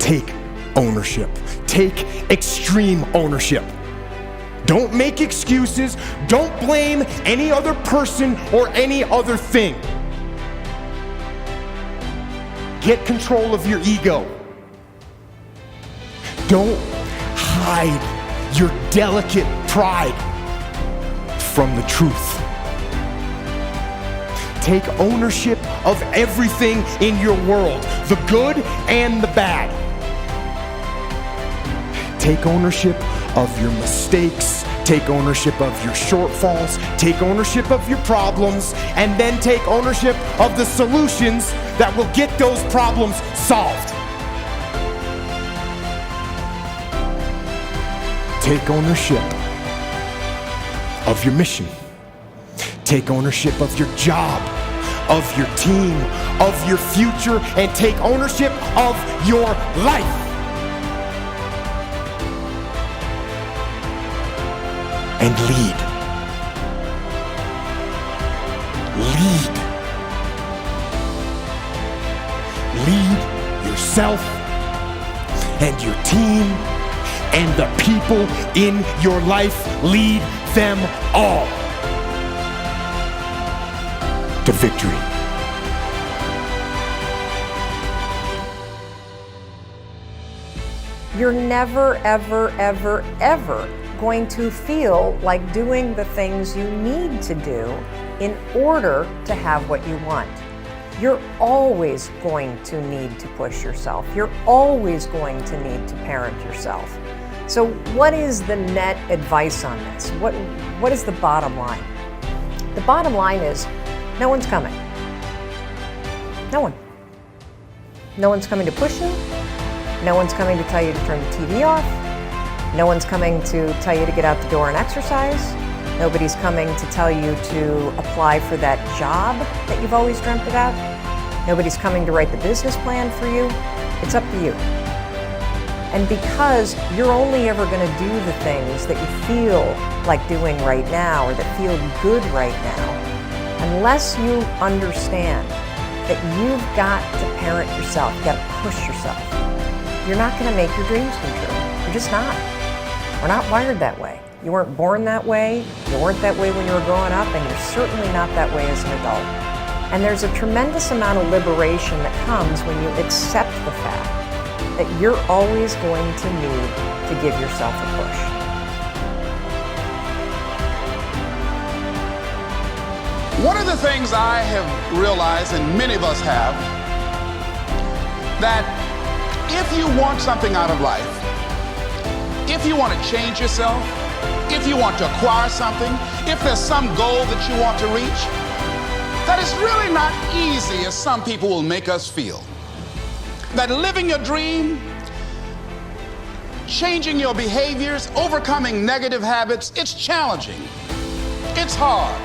take ownership. Take extreme ownership. Don't make excuses. Don't blame any other person or any other thing. Get control of your ego. Don't hide your delicate pride from the truth. Take ownership of everything in your world, the good and the bad. Take ownership of your mistakes. Take ownership of your shortfalls. Take ownership of your problems. And then take ownership of the solutions that will get those problems solved. Take ownership of your mission. Take ownership of your job, of your team, of your future, and take ownership of your life. And lead. Lead. Lead yourself and your team and the people in your life. Lead them all to victory. You're never, ever, ever, ever going to feel like doing the things you need to do in order to have what you want. You're always going to need to push yourself. You're always going to need to parent yourself. So what is the net advice on this? What is the bottom line? The bottom line is no one's coming. No one. No one's coming to push you. No one's coming to tell you to turn the TV off. No one's coming to tell you to get out the door and exercise. Nobody's coming to tell you to apply for that job that you've always dreamt about. Nobody's coming to write the business plan for you. It's up to you. And because you're only ever going to do the things that you feel like doing right now or that feel good right now, unless you understand that you've got to parent yourself, you've got to push yourself, you're not going to make your dreams come true. You're just not. We're not wired that way. You weren't born that way, you weren't that way when you were growing up, and you're certainly not that way as an adult. And there's a tremendous amount of liberation that comes when you accept the fact that you're always going to need to give yourself a push. One of the things I have realized, and many of us have, that if you want something out of life, if you want to change yourself, if you want to acquire something, if there's some goal that you want to reach, that it's really not easy as some people will make us feel. That living your dream, changing your behaviors, overcoming negative habits, it's challenging. It's hard.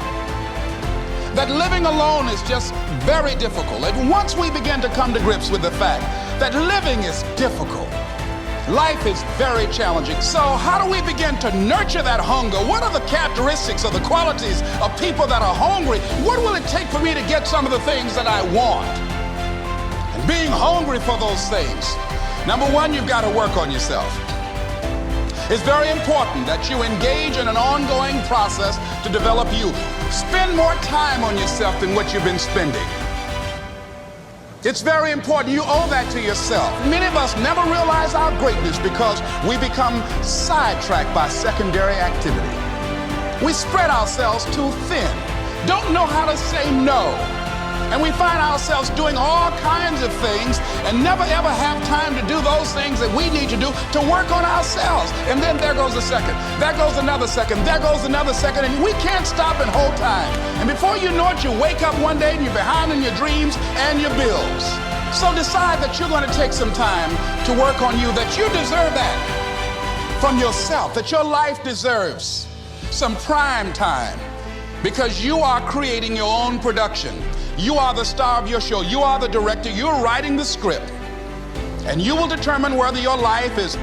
That living alone is just very difficult. And once we begin to come to grips with the fact that living is difficult, life is very challenging. So how do we begin to nurture that hunger? What are the characteristics or the qualities of people that are hungry? What will it take for me to get some of the things that I want? And being hungry for those things, number one, you've got to work on yourself. It's very important that you engage in an ongoing process to develop you. Spend more time on yourself than what you've been spending. It's very important. You owe that to yourself. Many of us never realize our greatness because we become sidetracked by secondary activity. We spread ourselves too thin, don't know how to say no. And we find ourselves doing all kinds of things and never ever have time to do those things that we need to do to work on ourselves. And then there goes a second, there goes another second, there goes another second, and we can't stop and hold time. And before you know it, you wake up one day and you're behind in your dreams and your bills. So decide that you're going to take some time to work on you, that you deserve that from yourself, that your life deserves some prime time because you are creating your own production. You are the star of your show. You are the director. You're writing the script. And you will determine whether your life is